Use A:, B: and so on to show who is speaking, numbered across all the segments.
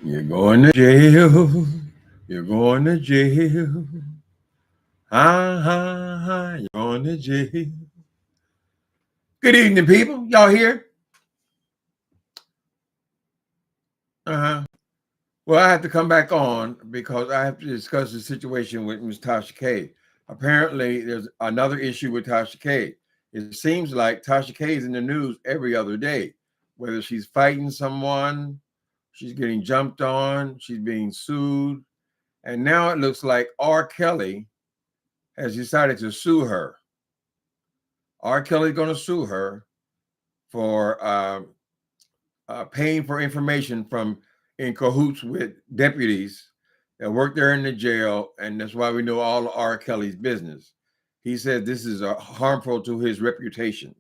A: You're going to jail. You're going to jail. You're going to jail. Good evening, people. Y'all here? Well, I have to come back on because I have to discuss the situation with Ms. Tasha K. Apparently, there's another issue with Tasha K. It seems like Tasha K is in the news every other day, whether she's fighting someone, she's getting jumped on, she's being sued. And now it looks like R. Kelly has decided to sue her. R. Kelly's going to sue her for paying for information from in cahoots with deputies that work there in the jail, and that's why we know all of R. Kelly's business. He said this is harmful to his reputation.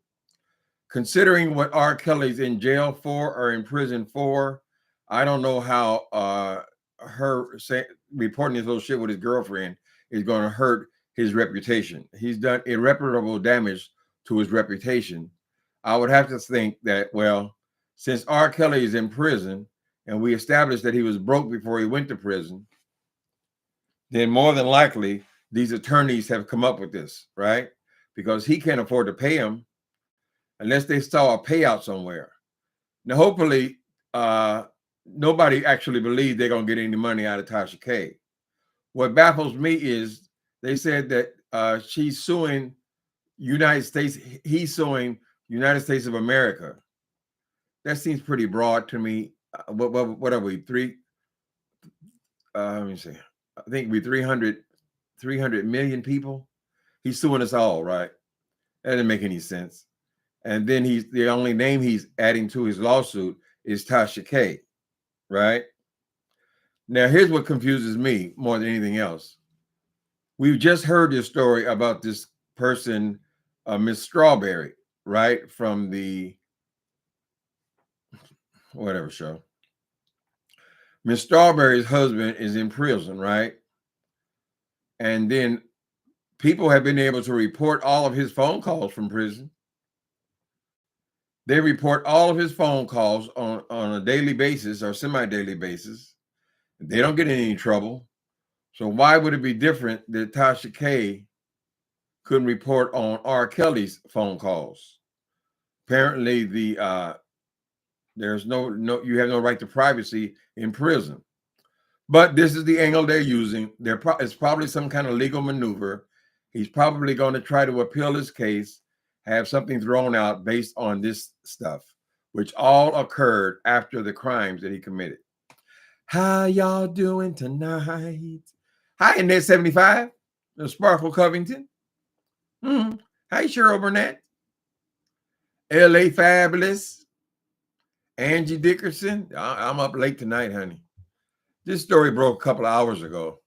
A: Considering what R. Kelly's in jail for or in prison for, I don't know how reporting his little shit with his girlfriend is going to hurt his reputation. He's done irreparable damage to his reputation. I would have to think that, well, since R. Kelly is in prison and we established that he was broke before he went to prison, then more than likely these attorneys have come up with this, right? Because he can't afford to pay them unless they saw a payout somewhere. Now, hopefully, nobody actually believes they're going to get any money out of Tasha K. What baffles me is they said that she's suing United States. He's suing United States of America. That seems pretty broad to me. What are we? Let me see. I think we 300 million people. He's suing us all, right? That doesn't make any sense. And then the only name he's adding to his lawsuit is Tasha K, right? Now, here's what confuses me more than anything else. We've just heard this story about this person, Miss Strawberry, right? From the whatever show. Miss Strawberry's husband is in prison, right? And then people have been able to report all of his phone calls from prison. They report all of his phone calls on a daily basis or semi-daily basis. They don't get in any trouble. So why would it be different that Tasha K couldn't report on R. Kelly's phone calls? Apparently, there's no you have no right to privacy in prison. But this is the angle they're using. It's probably some kind of legal maneuver. He's probably going to try to appeal his case, have something thrown out based on this stuff, which all occurred after the crimes that he committed. How y'all doing tonight? Hi, Annette 75, the Sparkle Covington. Hi, Cheryl Burnett. L.A. Fabulous. Angie Dickerson. I'm up late tonight, honey. This story broke a couple of hours ago.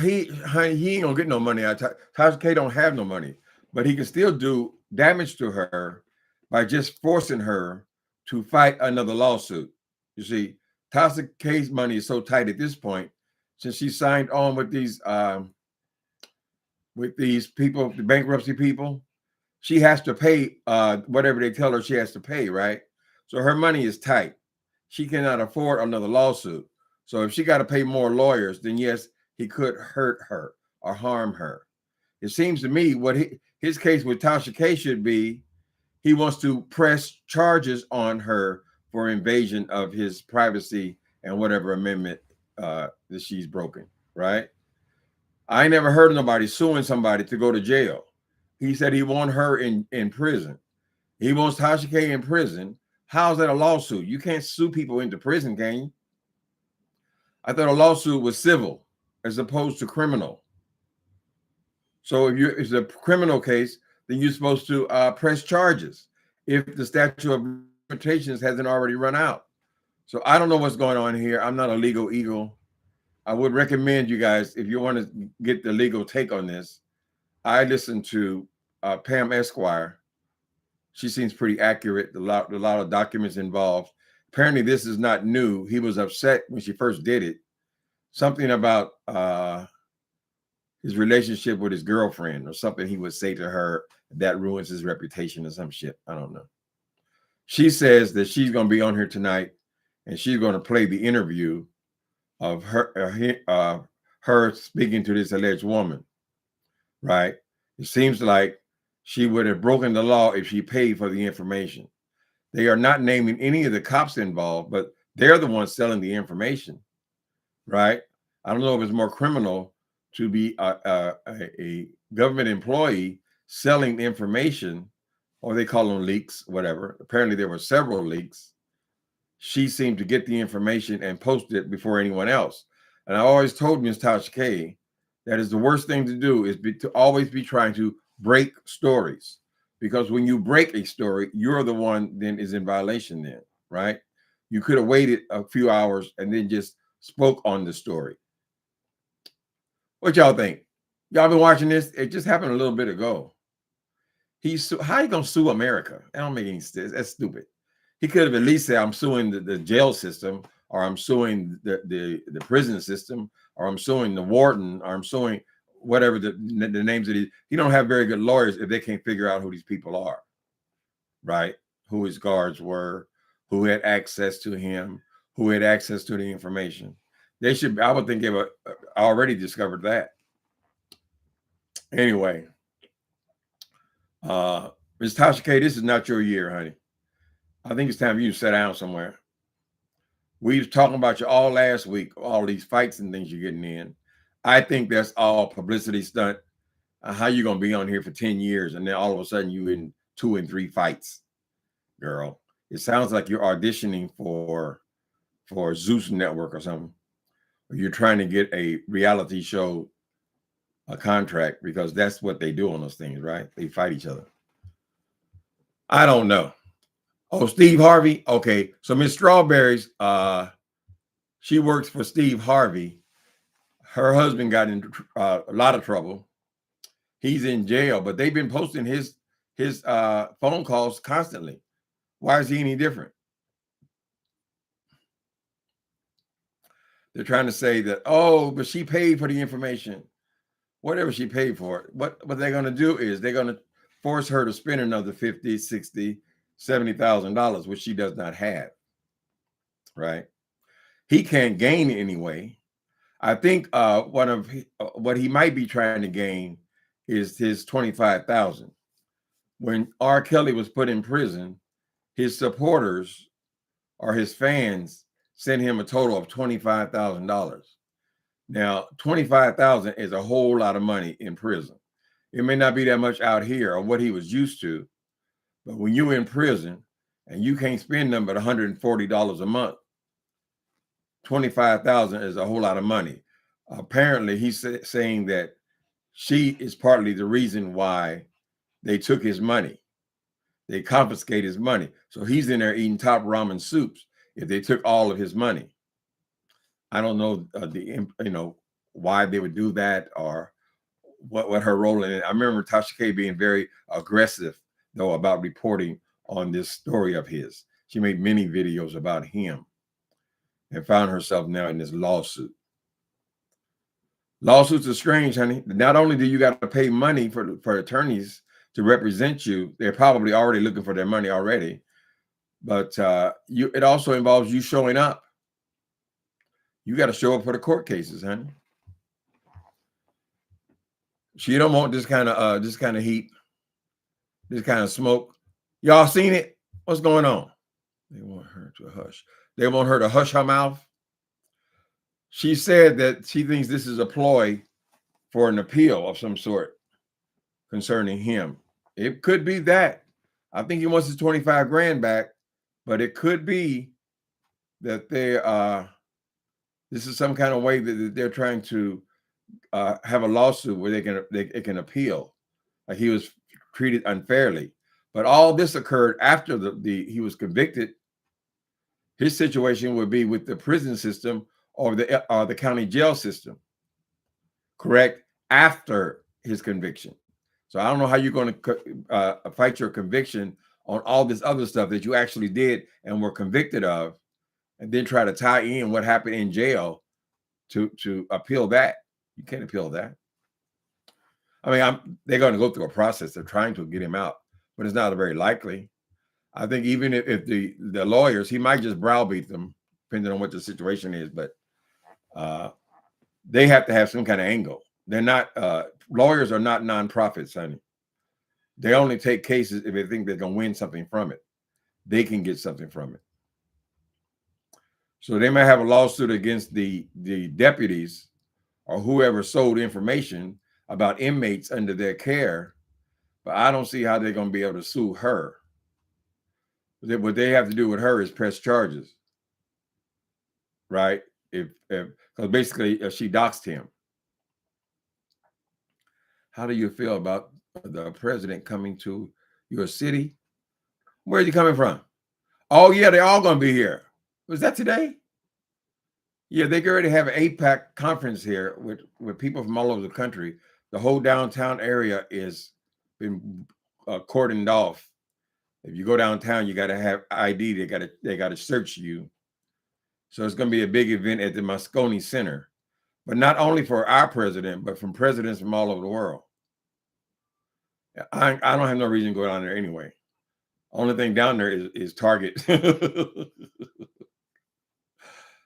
A: He ain't gonna get no money out of Tasha K. Don't have no money, but he can still do damage to her by just forcing her to fight another lawsuit. You see, Tasha K's money is so tight at this point, since she signed on with these people, the bankruptcy people, she has to pay whatever they tell her she has to pay, right? So her money is tight. She cannot afford another lawsuit. So if she got to pay more lawyers, then yes, he could hurt her or harm her. It seems to me what his case with Tasha K should be, he wants to press charges on her for invasion of his privacy and whatever amendment that she's broken, right? I never heard of nobody suing somebody to go to jail. He said he wants her in prison. He wants Tasha K in prison. How's that a lawsuit? You can't sue people into prison, can you? I thought a lawsuit was civil as opposed to criminal. So if it's a criminal case, then you're supposed to press charges if the statute of limitations hasn't already run out. So I don't know what's going on here. I'm not a legal eagle. I would recommend you guys, if you want to get the legal take on this, I listened to Pam Esquire. She seems pretty accurate. A lot of documents involved. Apparently, this is not new. He was upset when she first did it. Something about his relationship with his girlfriend or something he would say to her, That ruins his reputation or some shit. I don't know. She says that she's going to be on here tonight and she's going to play the interview of her speaking to this alleged woman, right? It seems like she would have broken the law if she paid for the information. They are not naming any of the cops involved, but they're the ones selling the information, right? I don't know if it's more criminal to be a government employee selling information, or they call them leaks, whatever. Apparently there were several leaks. She seemed to get the information and post it before anyone else. And I always told Ms. Tasha K that is the worst thing to do, is to always be trying to break stories. Because when you break a story, you're the one then is in violation then, right? You could have waited a few hours and then just spoke on the story. What y'all think? Y'all been watching this? It just happened a little bit ago. How you gonna sue America? That don't make any sense. That's stupid. He could have at least said, I'm suing the jail system, or I'm suing the prison system, or I'm suing the warden, or I'm suing whatever the names of these. He don't have very good lawyers if they can't figure out who these people are, right? Who his guards were, who had access to him, who had access to the information. They should, I would think they would already discovered that. Anyway, Ms. Tasha K, this is not your year, honey. I think it's time for you to sit down somewhere. We was talking about you all last week, all these fights and things you're getting in. I think that's all publicity stunt. How you gonna be on here for 10 years and then all of a sudden you in 2 and 3 fights, girl? It sounds like you're auditioning for Zeus Network or something. Or you're trying to get a reality show, a contract, because that's what they do on those things, right? They fight each other. I don't know. Oh, Steve Harvey. Okay, so Miss Strawberries, she works for Steve Harvey. Her husband got in a lot of trouble. He's in jail, but they've been posting his phone calls constantly. Why is he any different? They're trying to say that, oh, but she paid for the information. Whatever she paid for it. What they're going to do is they're going to force her to spend another $50,000, $60,000, $70,000, which she does not have, right? He can't gain anyway. I think what he might be trying to gain is his $25,000. When R. Kelly was put in prison, his supporters or his fans sent him a total of $25,000. Now, $25,000 is a whole lot of money in prison. It may not be that much out here or what he was used to, but when you're in prison and you can't spend nothing but $140 a month, $25,000 is a whole lot of money. Apparently, he's saying that she is partly the reason why they took his money. They confiscate his money. So he's in there eating top ramen soups if they took all of his money. I don't know why they would do that or what her role in it. I remember Tasha K being very aggressive though about reporting on this story of his. She made many videos about him and found herself now in this lawsuit. Lawsuits are strange, honey. Not only do you got to pay money for attorneys to represent you, they're probably already looking for their money already, but it also involves you showing up. You got to show up for the court cases, honey. She don't want this kind of heat, this kind of smoke. Y'all seen it? What's going on? They want her to hush. They want her to hush her mouth. She said that she thinks this is a ploy for an appeal of some sort concerning him. It could be that. I think he wants his 25 grand back, but it could be that this is some kind of way that they're trying to have a lawsuit where they can appeal. Like he was treated unfairly. But all this occurred after he was convicted. His situation would be with the prison system or the county jail system, correct? After his conviction. So I don't know how you're going to fight your conviction on all this other stuff that you actually did and were convicted of, and then try to tie in what happened in jail to appeal that. You can't appeal that. I mean, they're going to go through a process. They're trying to get him out, but it's not very likely. I think even if the lawyers, he might just browbeat them, depending on what the situation is. But they have to have some kind of angle. They're not lawyers are not nonprofits, honey. They only take cases if they think they're going to win something from it. They can get something from it. So they may have a lawsuit against the deputies or whoever sold information about inmates under their care, but I don't see how they're going to be able to sue her. What they have to do with her is press charges, right? Because basically she doxed him. How do you feel about the president coming to your city? Where's he coming from? Oh yeah, they're all going to be here. Was that today? Yeah, they already have an APAC conference here with people from all over the country. The whole downtown area is been cordoned off. If you go downtown, you got to have ID. They got to search you. So it's going to be a big event at the Moscone Center, but not only for our president, but from presidents from all over the world. I don't have no reason to go down there anyway. Only thing down there is Target.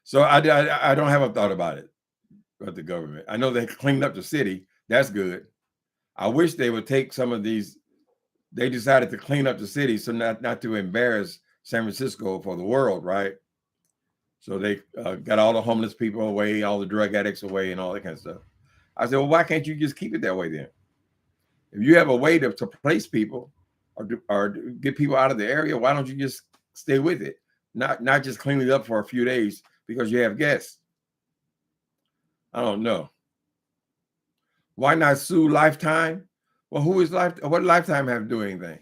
A: So I don't have a thought about it, about the government. I know they cleaned up the city. That's good. I wish they would take some of these. They decided to clean up the city, so not to embarrass San Francisco for the world, right? So they got all the homeless people away, all the drug addicts away, and all that kind of stuff. I said, well, why can't you just keep it that way then? If you have a way to place people or get people out of the area, why don't you just stay with it? Not just clean it up for a few days because you have guests. I don't know. Why not sue Lifetime? Well, who is Lifetime? What Lifetime have to do anything?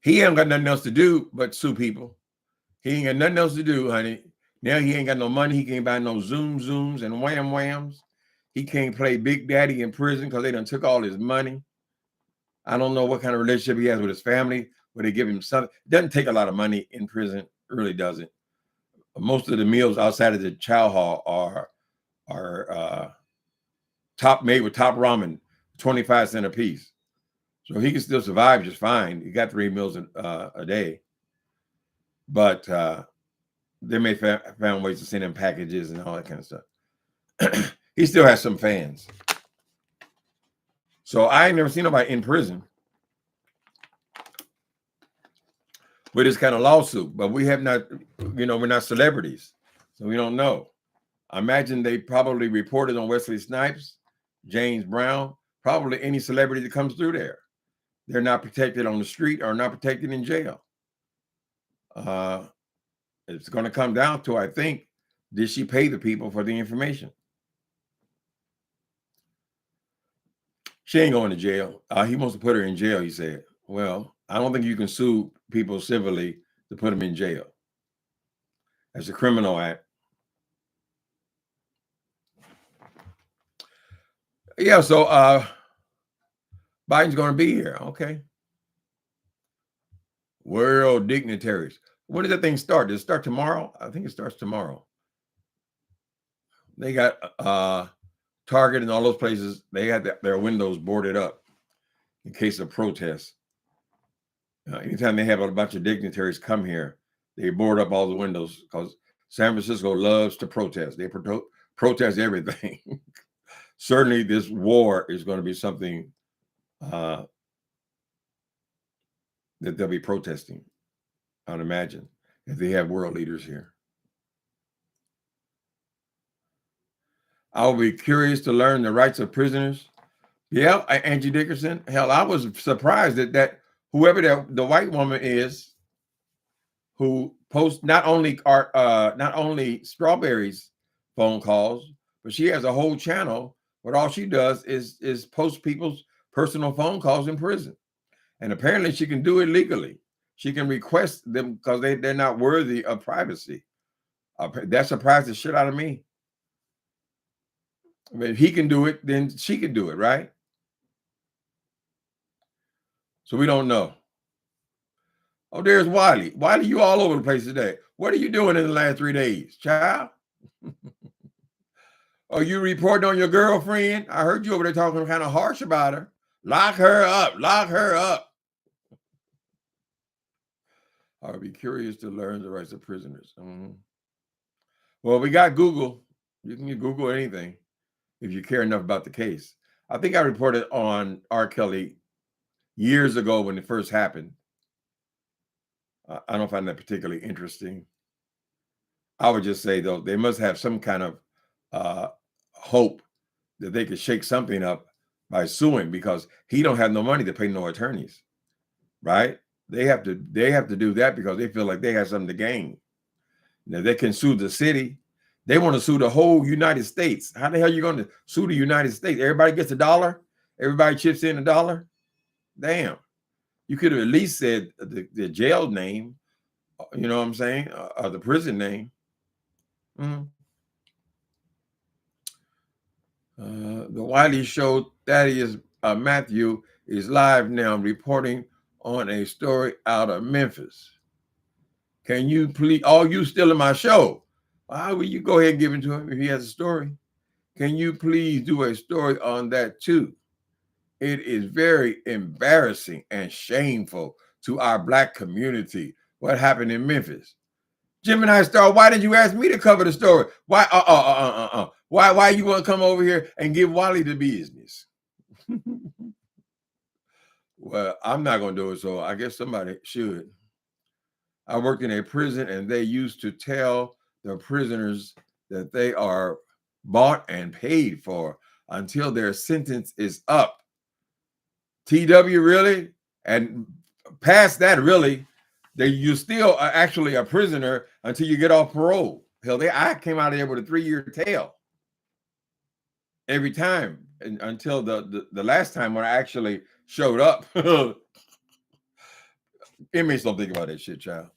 A: He ain't got nothing else to do but sue people. He ain't got nothing else to do, honey. Now he ain't got no money. He can't buy no zooms and whams. He can't play Big Daddy in prison because they done took all his money. I don't know what kind of relationship he has with his family, but they give him something. It doesn't take a lot of money in prison. It really doesn't. Most of the meals outside of the chow hall are made with top ramen, 25 cents a piece. So he can still survive just fine. He got 3 meals a day. But they may found ways to send him packages and all that kind of stuff. He still has some fans. So I ain't never seen nobody in prison with this kind of lawsuit, but we have not, we're not celebrities, so we don't know. I imagine they probably reported on Wesley Snipes, James Brown, probably any celebrity that comes through there. They're not protected on the street or not protected in jail. It's going to come down to, I think, did she pay the people for the information? She ain't going to jail. He wants to put her in jail, he said. Well, I don't think you can sue people civilly to put them in jail. That's a criminal act. Yeah, so Biden's going to be here. Okay. World dignitaries. When does that thing start? Does it start tomorrow? I think it starts tomorrow. They got Target and all those places. They had their windows boarded up in case of protests. Anytime they have a bunch of dignitaries come here, they board up all the windows because San Francisco loves to protest. They protest everything. Certainly, this war is going to be something that they'll be protesting, I would imagine, if they have world leaders here. I'll be curious to learn the rights of prisoners. Yeah, Angie Dickerson. Hell, I was surprised that whoever the white woman is who posts not only Strawberry's phone calls, but she has a whole channel where all she does is post people's personal phone calls in prison. And apparently she can do it legally. She can request them because they're not worthy of privacy. That surprised the shit out of me. I mean, if he can do it, then she can do it, right? So we don't know. Oh, there's Wiley. Wiley, you all over the place today. What are you doing in the last 3 days, child? Oh, you reporting on your girlfriend? I heard you over there talking kind of harsh about her. Lock her up. Lock her up. I'll be curious to learn the rights of prisoners. Well, we got Google. You can Google anything if you care enough about the case. I think I reported on R. Kelly years ago when it first happened. I don't find that particularly interesting. I would just say, though, they must have some kind of hope that they could shake something up by suing, because he don't have no money to pay no attorneys, right? They have to do that because they feel like they have something to gain. Now, they can sue the city. They want to sue the whole United States. How the hell are you going to sue the United States? Everybody gets $1. Everybody chips in $1. Damn. You could have at least said the jail name, you know what I'm saying, or the prison name. The Wiley Show, Thaddeus Matthew is live now reporting on a story out of Memphis. Can you please, oh, you still in my show? Why will you go ahead and give it to him if he has a story? Can you please do a story on that too? It is very embarrassing and shameful to our Black community what happened in Memphis. Gemini Star, why did you ask me to cover the story? Why? Why you want to come over here and give Wally the business? Well, I'm not going to do it, so I guess somebody should. I worked in a prison, and they used to tell the prisoners that they are bought and paid for until their sentence is up. TW, really? And past that, really, you still are actually a prisoner until you get off parole. Hell, I came out of there with a 3-year tail every time, until the last time when I actually showed up. Inmates don't think about that shit, child.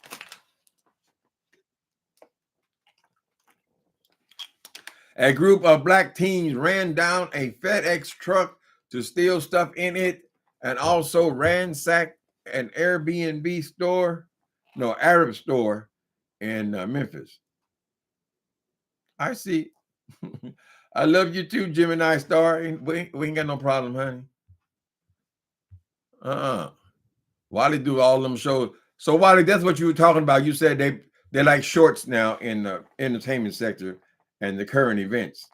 A: A group of Black teens ran down a FedEx truck to steal stuff in it, and also ransacked an Airbnb store, no, Arab store in Memphis. I see. I love you too, Gemini Star. We ain't got no problem, honey. Wally do all them shows. So Wally, that's what you were talking about. You said they like shorts now in the entertainment sector and the current events,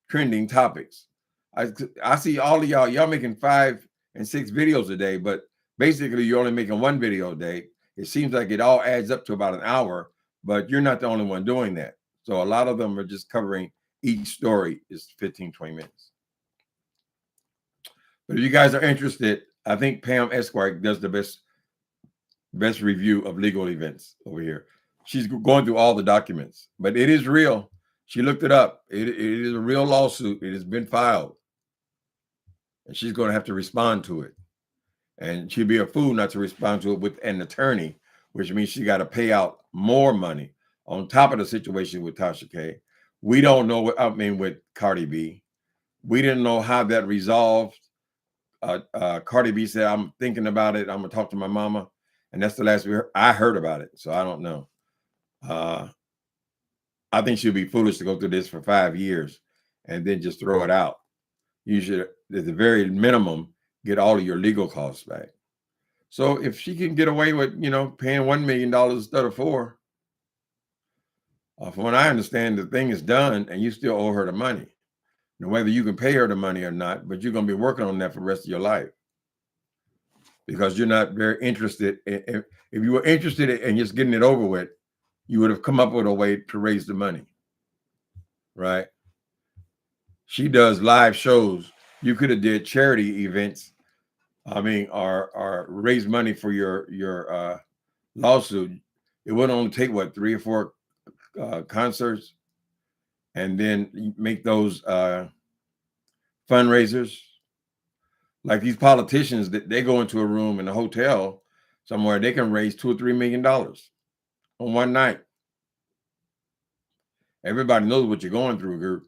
A: trending topics. I see all of y'all making 5 and 6 videos a day, but basically you're only making 1 video a day. It seems like it all adds up to about an hour, but you're not the only one doing that. So a lot of them are just covering each story is 15, 20 minutes. But if you guys are interested, I think Pam Esquire does the best review of legal events over here. She's going through all the documents, but it is real. She looked it up. It is a real lawsuit. It has been filed, and she's going to have to respond to it. And she'd be a fool not to respond to it with an attorney, which means she got to pay out more money on top of the situation with Tasha K. We don't know with Cardi B. We didn't know how that resolved. Cardi B said, I'm thinking about it. I'm going to talk to my mama. And that's the last I heard about it. So I don't know. I think she'd be foolish to go through this for 5 years and then just throw it out. You should, at the very minimum, get all of your legal costs back. So if she can get away with, paying $1 million instead of 4, from what I understand, the thing is done and you still owe her the money. Now, whether you can pay her the money or not, but you're going to be working on that for the rest of your life, because you're not very interested. If you were interested in just getting it over with, you would have come up with a way to raise the money, right? She does live shows. You could have did charity events. Or raise money for your lawsuit. It would only take 3 or 4 concerts, and then make those fundraisers. Like these politicians, that they go into a room in a hotel somewhere, they can raise $2 or $3 million on one night. Everybody knows what you're going through, group.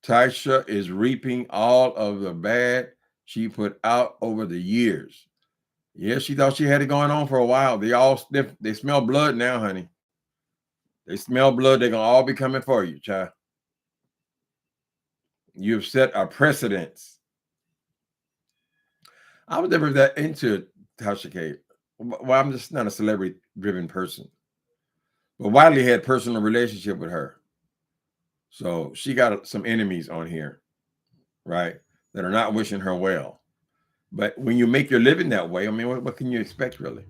A: Tasha is reaping all of the bad she put out over the years. Yeah, she thought she had it going on for a while. They all sniff, they smell blood now, honey. They smell blood. They're gonna all be coming for you, child. You've set a precedence. I was never that into Tasha K. Well, I'm just not a celebrity-driven person. But Wiley had personal relationship with her, so she got some enemies on here, right? That are not wishing her well. But when you make your living that way, I mean, what can you expect, really?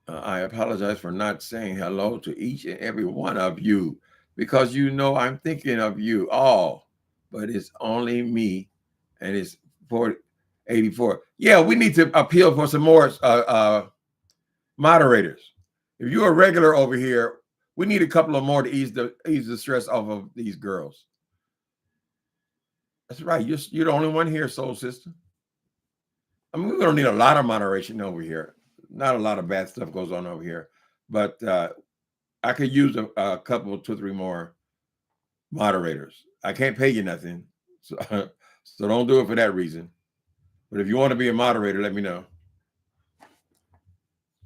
A: I apologize for not saying hello to each and every one of you because you know I'm thinking of you all, but it's only me, and it's 84. Yeah, we need to appeal for some more moderators. If you're a regular over here, we need a couple of more to ease the stress off of these girls. That's right. You're the only one here, soul sister. I mean, we don't need a lot of moderation over here. Not a lot of bad stuff goes on over here, but I could use a couple, 2 or 3 more moderators. I can't pay you nothing, so so don't do it for that reason. But if you want to be a moderator, let me know.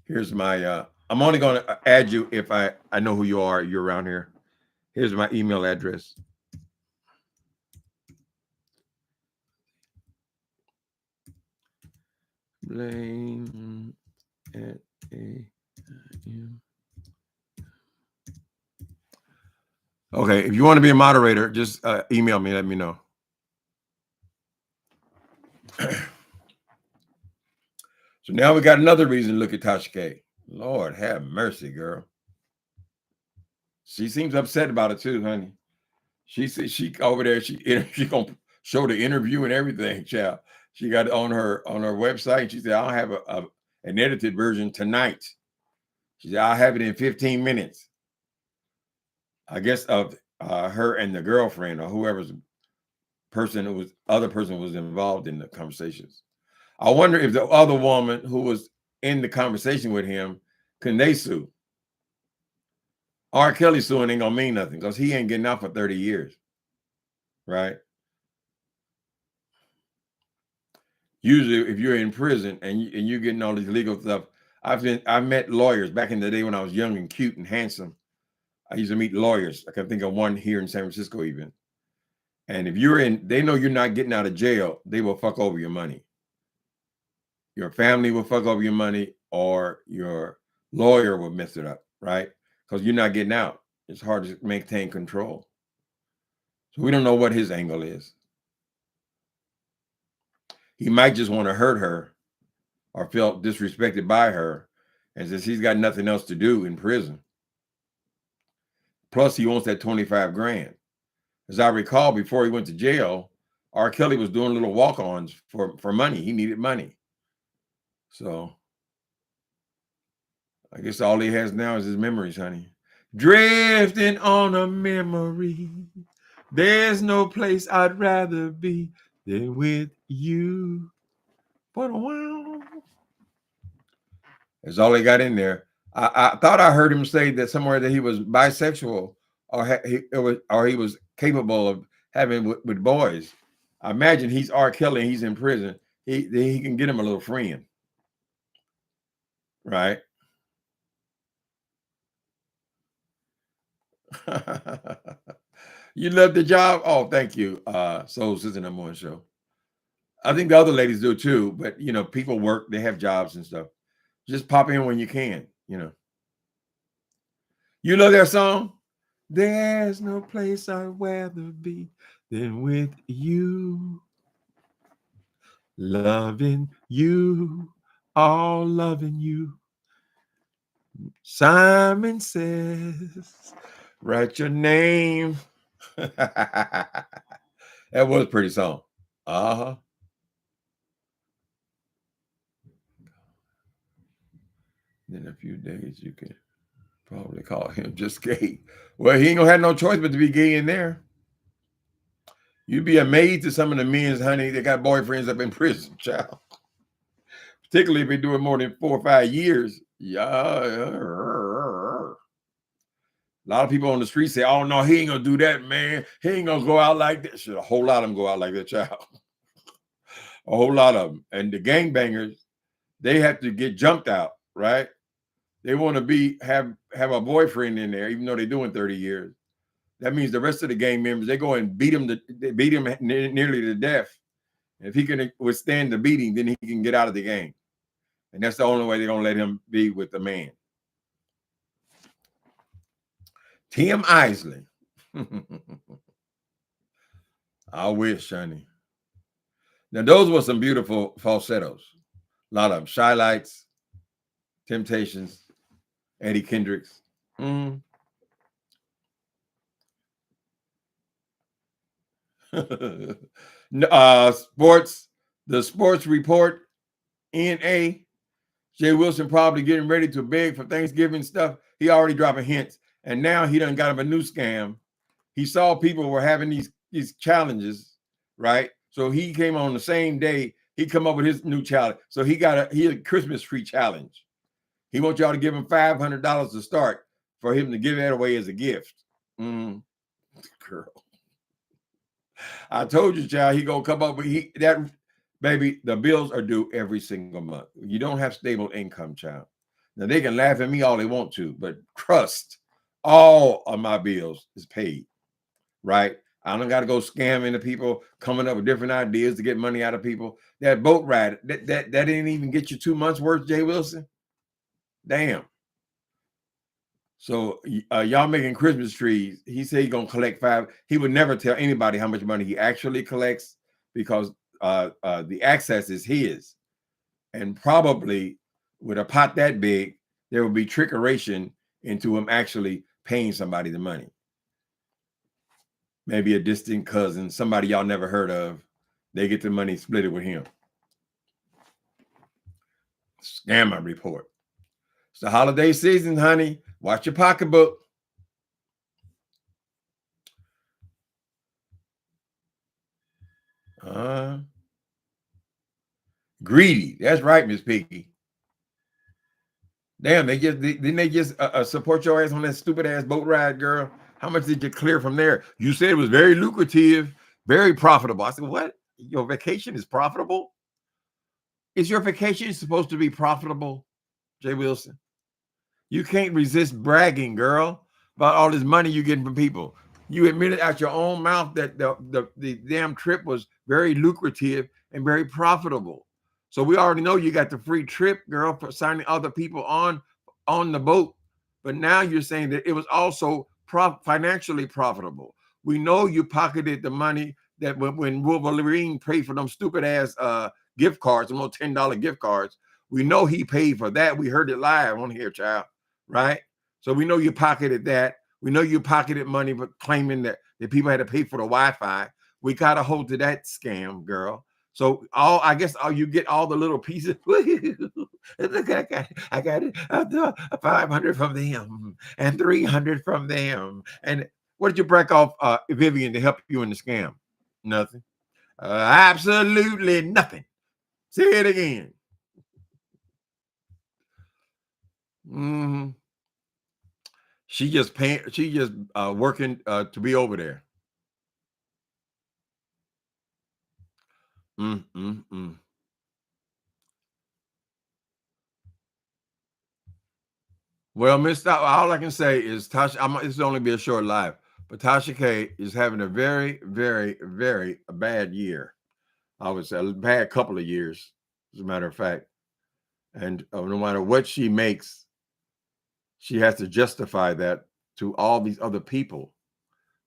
A: Here's my. I'm only going to add you if I know who you are. You're around here. Here's my email address. Blame at a.m. Okay, if you want to be a moderator, just email me. Let me know. So now we got another reason to look at Tasha K. Lord have mercy, girl. She seems upset about it too, honey. She said she over there. She gonna show the interview and everything, child. She got it on her website. She said, "I'll have an edited version tonight." She said, "I'll have it in 15 minutes." I guess of her and the girlfriend or whoever's other person was involved in the conversations. I wonder if the other woman who was in the conversation with him, can they sue? R. Kelly suing ain't gonna mean nothing because he ain't getting out for 30 years, right? Usually, if you're in prison and you're getting all these legal stuff, I met lawyers back in the day when I was young and cute and handsome. I used to meet lawyers. I can think of one here in San Francisco even. And if they know you're not getting out of jail, they will fuck over your money. Your family will fuck over your money, or your lawyer will mess it up, right? Because you're not getting out. It's hard to maintain control. So we don't know what his angle is. He might just want to hurt her or felt disrespected by her, and since he's got nothing else to do in prison. Plus, he wants that 25 grand. As I recall, before he went to jail, R. Kelly was doing little walk-ons for money. He needed money. So I guess all he has now is his memories, honey. Drifting on a memory. There's no place I'd rather be than with you. But wow. That's all they got in there. I thought I heard him say that somewhere that he was bisexual, or he was capable of having with boys. I imagine he's R. Kelly and he's in prison. He can get him a little friend, right? You love the job? Oh, thank you. Soul Sister Number One Show. I think the other ladies do too, but people work, they have jobs and stuff. Just pop in when you can, You know their song? There's no place I'd rather be than with you. Loving you, all loving you. Simon Says, write your name. That was a pretty song. Uh-huh. In a few days, you can probably call him just gay. Well, he ain't gonna have no choice but to be gay in there. You'd be amazed at some of the men, honey, that got boyfriends up in prison, child. Particularly if they do it more than 4 or 5 years. Yeah. A lot of people on the street say, "Oh no, he ain't gonna do that, man. He ain't gonna go out like that." Shit, a whole lot of them go out like that, child. a whole lot of them. And the gangbangers, they have to get jumped out, right? They want to have a boyfriend in there, even though they're doing 30 years. That means the rest of the gang members, they go and beat him nearly to death. If he can withstand the beating, then he can get out of the game. And that's the only way they're going to let him be with the man. Tim Isley. I wish, honey. Now, those were some beautiful falsettos. A lot of them. Shy Lights, Temptations, Eddie Kendricks. Sports, the sports report, NA. Jay Wilson probably getting ready to beg for Thanksgiving stuff. He already dropping hints. And now he done got him a new scam. He saw people were having these challenges, right? So he came on the same day. He come up with his new challenge. So he got a Christmas tree challenge. He wants y'all to give him $500 to start for him to give that away as a gift. Girl. I told you, child, he gonna come up with that. Baby, the bills are due every single month. You don't have stable income, child. Now, they can laugh at me all they want to, but trust, all of my bills is paid, right? I don't got to go scamming the people, coming up with different ideas to get money out of people. That boat ride, that didn't even get you 2 months worth, Jay Wilson. Damn. So y'all making Christmas trees. He said he's going to collect 5. He would never tell anybody how much money he actually collects because the access is his. And probably with a pot that big, there will be trickeration into him actually paying somebody the money. Maybe a distant cousin, somebody y'all never heard of. They get the money, split it with him. Scammer report. It's the holiday season, honey. Watch your pocketbook. Greedy. That's right, Miss Piggy. Damn, didn't they just support your ass on that stupid ass boat ride, girl? How much did you clear from there? You said it was very lucrative, very profitable. I said, what? Your vacation is profitable? Is your vacation supposed to be profitable, Jay Wilson? You can't resist bragging, girl, about all this money you're getting from people. You admitted out your own mouth that the damn trip was very lucrative and very profitable. So we already know you got the free trip, girl, for signing other people on the boat. But now you're saying that it was also financially profitable. We know you pocketed the money that when Wolverine paid for them stupid ass gift cards, them little $10 gift cards. We know he paid for that. We heard it live on here, child. Right? So we know you pocketed that. We know you pocketed money for claiming that people had to pay for the Wi-Fi. We got a hold to that scam, girl. So I guess you get all the little pieces. Look, I got it. 500 from them and 300 from them. And what did you break off Vivian to help you in the scam? Nothing. Absolutely nothing. Say it again. She just working to be over there. Well, Miss, all I can say is Tasha. This will only be a short live, but Tasha K is having a very, very, very bad year. I would say a bad couple of years, as a matter of fact. And no matter what she makes, she has to justify that to all these other people,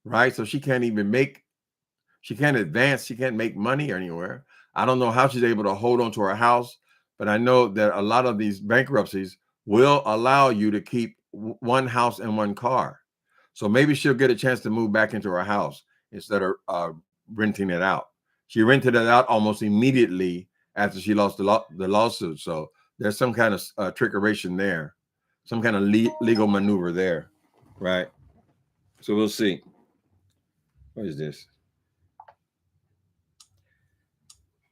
A: right? So she can't advance, she can't make money anywhere. I don't know how she's able to hold on to her house, but I know that a lot of these bankruptcies will allow you to keep one house and one car. So maybe she'll get a chance to move back into her house instead of renting it out. She rented it out almost immediately after she lost the lawsuit. So there's some kind of trickeration there, some kind of legal maneuver there, right? So we'll see. What is this?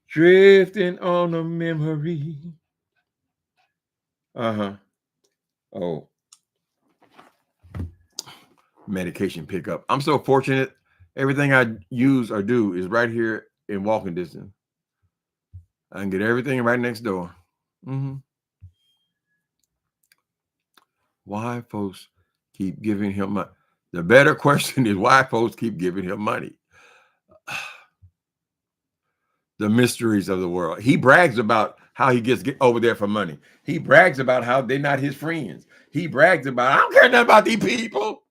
A: Drifting on a memory. Oh. Medication pickup. I'm so fortunate. Everything I use or do is right here in walking distance. I can get everything right next door. Why folks keep giving him money? The better question is why folks keep giving him money. The mysteries of the world. He brags about how he gets over there for money. He brags about how they're not his friends. He brags about, I don't care nothing about these people.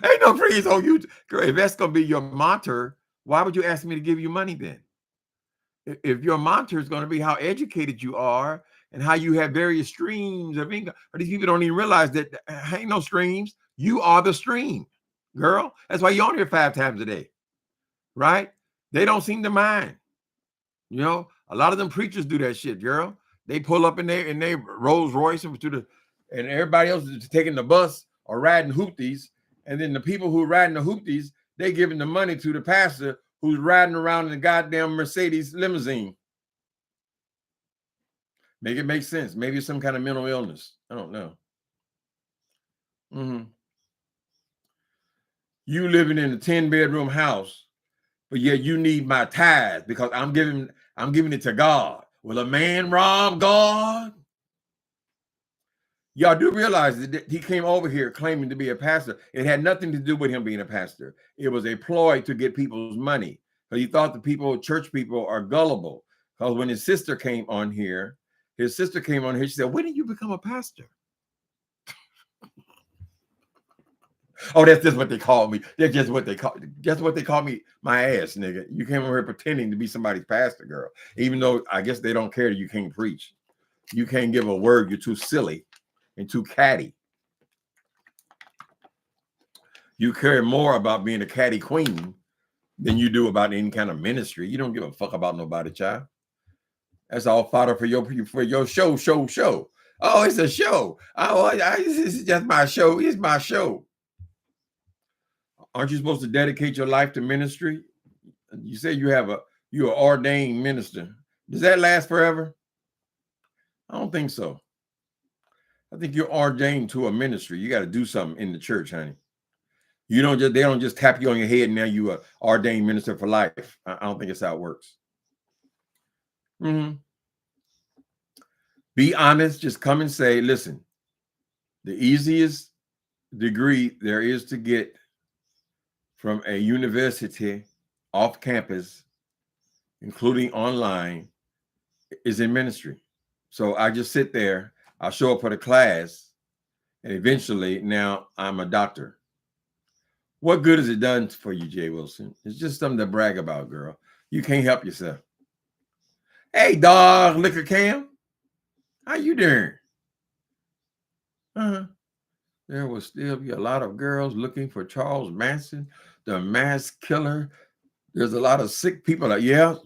A: Ain't no friends on you. Girl, if that's going to be your mantra, why would you ask me to give you money then? If your mantra is going to be how educated you are and how you have various streams of income, but these people don't even realize that ain't no streams. You are the stream, girl. That's why you're on here 5 times a day, right? They don't seem to mind. You know, a lot of them preachers do that shit, girl. They pull up in their Rolls Royce and everybody else is taking the bus or riding hoopties. And then the people who are riding the hoopties, they giving the money to the pastor who's riding around in the goddamn Mercedes limousine. Make it make sense. Maybe it's some kind of mental illness. I don't know. You living in a 10-bedroom house, but yet you need my tithe because I'm giving it to God. Will a man rob God? Y'all do realize that he came over here claiming to be a pastor. It had nothing to do with him being a pastor. It was a ploy to get people's money. Because he thought the church people are gullible. Because when his sister came on here, she said, when did you become a pastor? Oh, that's just what they call me. That's just what they call me, my ass, nigga. You came over here pretending to be somebody's pastor, girl. Even though I guess they don't care that you can't preach. You can't give a word. You're too silly and too catty. You care more about being a catty queen than you do about any kind of ministry. You don't give a fuck about nobody, child. That's all fodder for your show. Oh, it's a show. Oh, this is just my show. It's my show. Aren't you supposed to dedicate your life to ministry? You say you're an ordained minister. Does that last forever? I don't think so. I think you're ordained to a ministry. You got to do something in the church, honey. They don't just tap you on your head and now you are ordained minister for life. I don't think it's how it works. Be honest. Just come and say, listen, the easiest degree there is to get from a university off campus, including online, is in ministry. So I just sit there, I'll show up for the class, and eventually now I'm a doctor. What good has it done for you, Jay Wilson? It's just something to brag about, girl. You can't help yourself. Hey, dog, Liquor Cam. How you doing? There will still be a lot of girls looking for Charles Manson, the mass killer. There's a lot of sick people.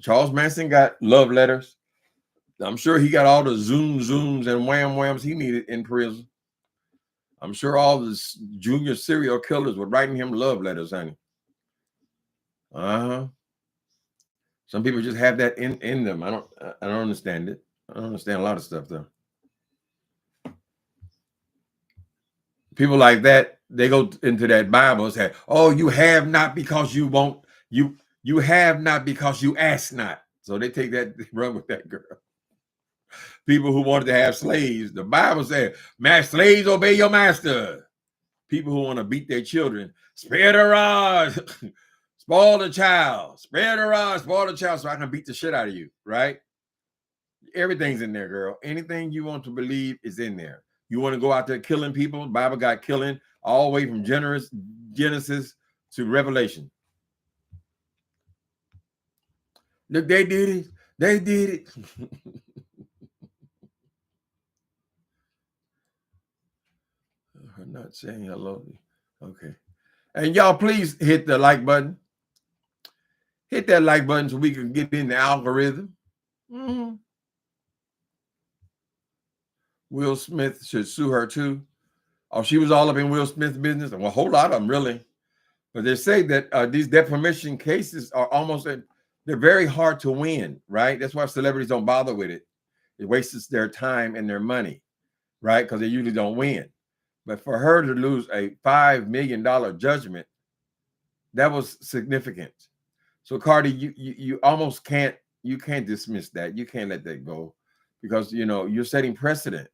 A: Charles Manson got love letters. I'm sure he got all the zooms and whams he needed in prison. I'm sure all the junior serial killers were writing him love letters, honey. Some people just have that in them. I don't understand it. I don't understand a lot of stuff though. People like that, they go into that Bible and say, "Oh, you have not because you won't. You have not because you ask not." So they take that, run with that, girl. People who wanted to have slaves, the Bible said, slaves, obey your master. People who want to beat their children, spare the rod, spoil the child, spare the rod, spoil the child, so I can beat the shit out of you, right? Everything's in there, girl. Anything you want to believe is in there. You want to go out there killing people, the Bible got killing all the way from Genesis to Revelation. Look, they did it. They did it. I'm not saying hello. Okay. And y'all, please hit the like button. Hit that like button so we can get in the algorithm. Will Smith should sue her too. Oh, she was all up in Will Smith's business. Well, a whole lot of them, really. But they say that these defamation cases are they're very hard to win, right? That's why celebrities don't bother with it. It wastes their time and their money, right? Because they usually don't win. But for her to lose a $5 million judgment, that was significant. So Cardi, you almost can't You can't dismiss that. You can't let that go because you're setting precedent.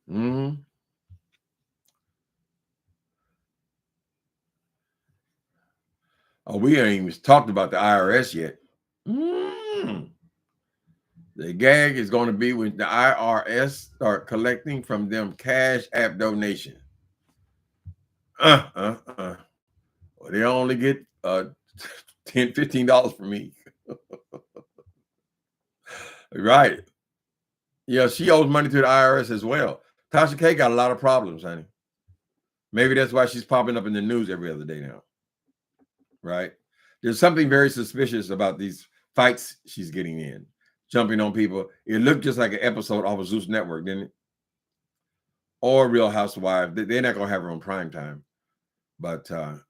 A: Hmm. Oh, we ain't even talked about the IRS yet. Mm. The gag is going to be when the IRS start collecting from them cash app donation. Uh, uh, uh. Well, they only get $10, $15 from me. Right. Yeah, she owes money to the IRS as well. Tasha K got a lot of problems, honey. Maybe that's why she's popping up in the news every other day now. Right? There's something very suspicious about these fights she's getting in, jumping on people. It looked just like an episode off of Zeus Network, didn't it? Or Real Housewives. They're not going to have her on prime time. But for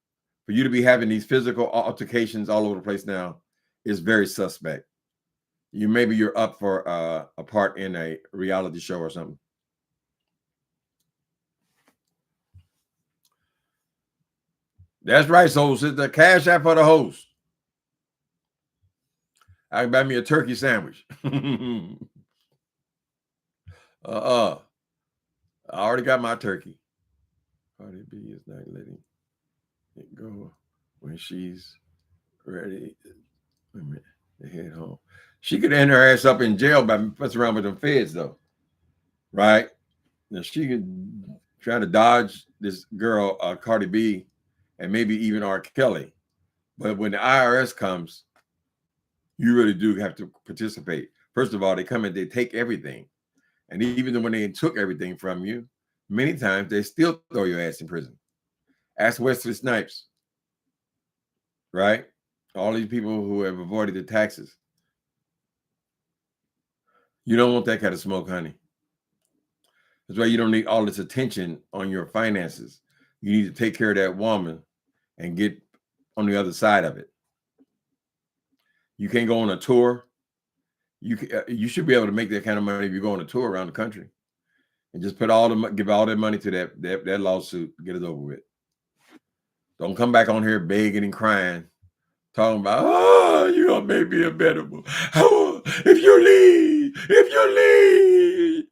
A: you to be having these physical altercations all over the place now is very suspect. Maybe you're up for a part in a reality show or something. That's right, Soul Sister. Cash app for the host. I can buy me a turkey sandwich. I already got my turkey. Cardi B is not letting it go when she's ready. Wait a minute, to head home. She could end her ass up in jail by messing around with them feds, though. Right? Now she could try to dodge this girl, Cardi B, and maybe even R. Kelly. But when the IRS comes, you really do have to participate. First of all, they come and they take everything. And even when they took everything from you, many times they still throw your ass in prison. Ask Wesley Snipes, right? All these people who have avoided the taxes. You don't want that kind of smoke, honey. That's why you don't need all this attention on your finances. You need to take care of that woman and get on the other side of it. You can't go on a tour. You should be able to make that kind of money if you go on a tour around the country, and just give all that money to that lawsuit. Get it over with. Don't come back on here begging and crying, talking about, oh, you're gonna make me a better one. If you leave,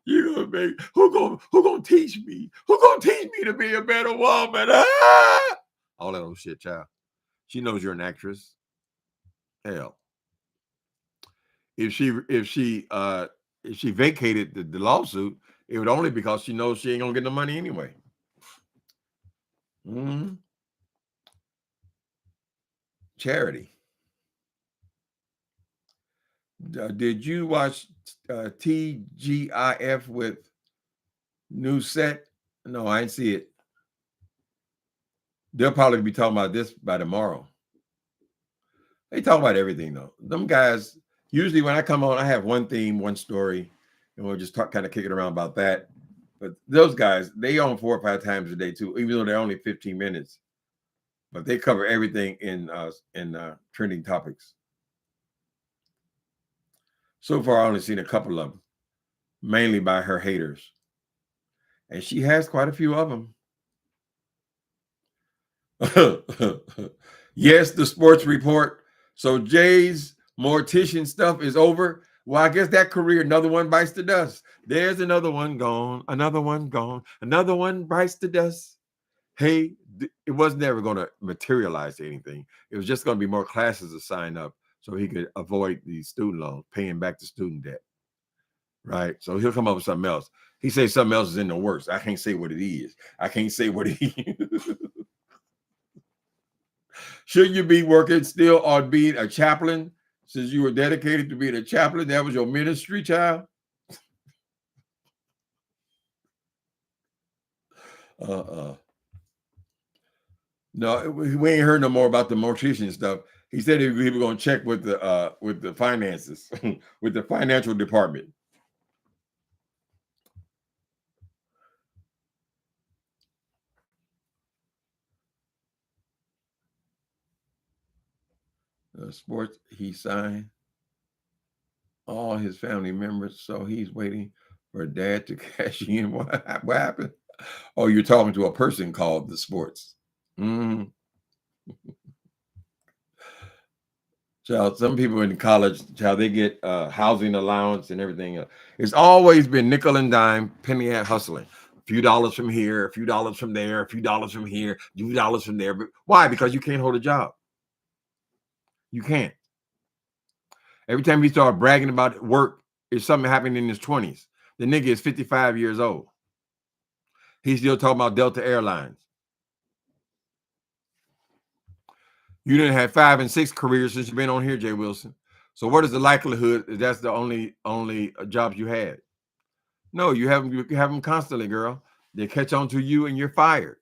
A: you're gonna make who gonna teach me? Who gonna teach me to be a better woman? Ah! All that old shit, child. She knows you're an actress. Hell. If she vacated the lawsuit, it would only because she knows she ain't gonna get no money anyway. Mm-hmm. Charity. Did you watch TGIF with new set? No, I didn't see it. They'll probably be talking about this by tomorrow. They talk about everything though. Them guys, usually when I come on, I have one theme, one story, and we'll just kind of kick it around about that. But those guys, they on 4 or 5 times a day too, even though they're only 15 minutes. But they cover everything in trending topics. So far, I only seen a couple of them, mainly by her haters, and she has quite a few of them. Yes, the sports report. So Jay's mortician stuff is over. Well, I guess that career, another one bites the dust. There's another one gone, another one gone, another one bites the dust. Hey, it was never going to materialize to anything. It was just going to be more classes to sign up so he could avoid the student loan, paying back the student debt. Right? So he'll come up with something else. He says something else is in the works. I can't say what it is. I can't say what it is. Should you be working still on being a chaplain since you were dedicated to being a chaplain? That was your ministry, child? No, we ain't heard no more about the mortician stuff. He said he was going to check with the finances, with the financial department. Sports, he signed all his family members, so he's waiting for dad to cash in. What happened? Oh, you're talking to a person called the sports. Mm-hmm. Child, some people in college, child, they get housing allowance and everything else. It's always been nickel and dime, penny at hustling. A few dollars from here, a few dollars from there, a few dollars from here, a few dollars from there. But why? Because you can't hold a job. You can't. Every time he start bragging about work, it's something happening in his 20s. The nigga is 55 years old. He's still talking about Delta Airlines. You didn't have 5 and 6 careers since you've been on here, Jay Wilson. So what is the likelihood that that's the only jobs you had? No, you have them constantly, girl. They catch on to you and you're fired,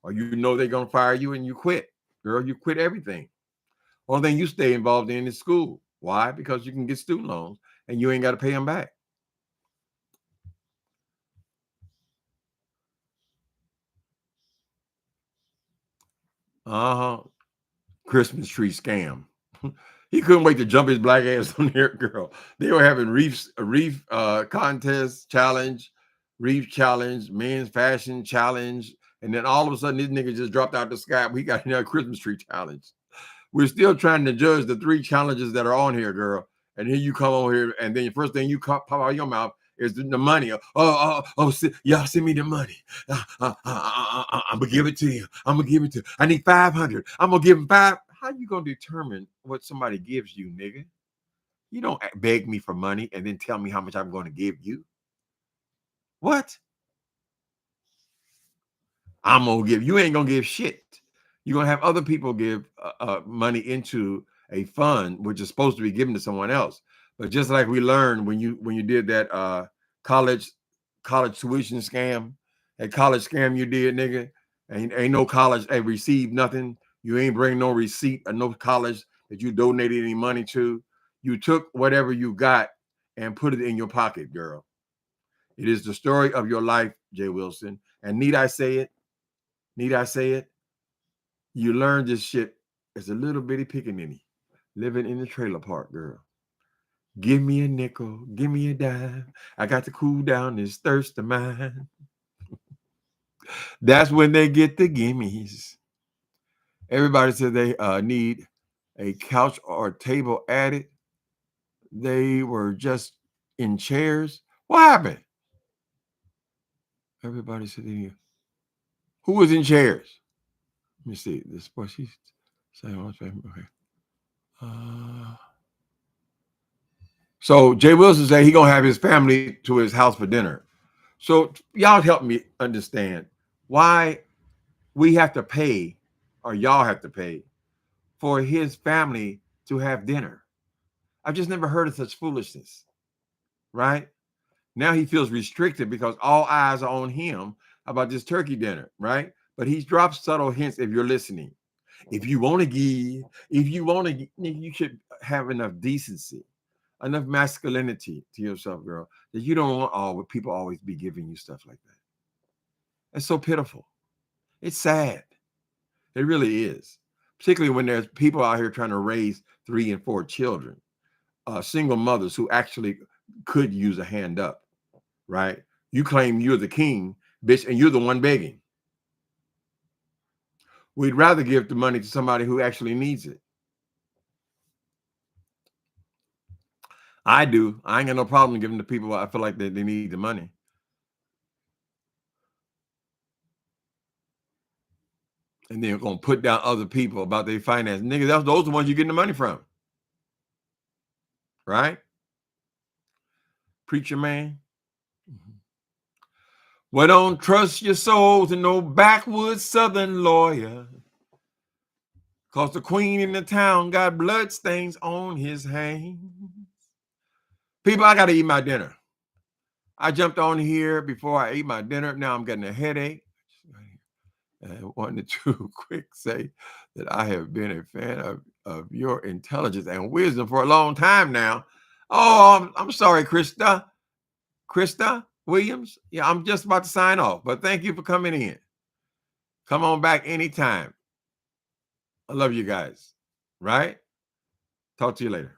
A: or you know they're gonna fire you and you quit, girl. You quit everything. Only thing you stay involved in is school. Why? Because you can get student loans and you ain't got to pay them back. Christmas tree scam. He couldn't wait to jump his black ass on there, girl. They were having reef contest challenge, reef challenge, men's fashion challenge, and then all of a sudden this nigga just dropped out the sky. We got another Christmas tree challenge. We're still trying to judge the 3 challenges that are on here, girl. And here you come over here, and then the first thing you pop out of your mouth is the money. Y'all send me the money. I'm gonna give it to you. I'm gonna give it to you. I need 500. I'm gonna give him 5. How you gonna determine what somebody gives you, nigga? You don't beg me for money and then tell me how much I'm going to give you. What? I'm gonna give. You ain't gonna give shit. You're gonna have other people give money into a fund which is supposed to be given to someone else. But just like we learned when you did that college tuition scam, that college scam you did, nigga, ain't no college received nothing. You ain't bring no receipt or no college that you donated any money to. You took whatever you got and put it in your pocket, girl. It is the story of your life, Jay Wilson. And need I say it? Need I say it? You learned this shit as a little bitty pickaninny living in the trailer park, girl. Give me a nickel, give me a dime. I got to cool down this thirst of mine. That's when they get the gimmies. Everybody said they need a couch or a table added. They were just in chairs. What happened? Everybody said they need. Who was in chairs? Let me see. This what she's saying. Okay. So Jay Wilson said he gonna have his family to his house for dinner. So y'all help me understand why we have to pay, or y'all have to pay, for his family to have dinner. I've just never heard of such foolishness, right? Now he feels restricted because all eyes are on him about this turkey dinner, right? But he's dropped subtle hints if you're listening. If you want to give, you should have enough decency, enough masculinity to yourself, girl, that you don't want all people always be giving you stuff like that. It's so pitiful. It's sad. It really is. Particularly when there's people out here trying to raise 3 and 4 children, single mothers who actually could use a hand up, right? You claim you're the king, bitch, and you're the one begging. We'd rather give the money to somebody who actually needs it. I do. I ain't got no problem giving to people I feel like they need the money. And they're going to put down other people about their finance. Nigga, those are the ones you're getting the money from. Right? Preacher man. Well, don't trust your soul to no backwoods southern lawyer. Because the queen in the town got blood stains on his hands. People, I got to eat my dinner. I jumped on here before I ate my dinner. Now I'm getting a headache. I wanted to quick say that I have been a fan of your intelligence and wisdom for a long time now. Oh, I'm sorry, Krista Williams. Yeah, I'm just about to sign off, but thank you for coming in. Come on back anytime. I love you guys, right? Talk to you later.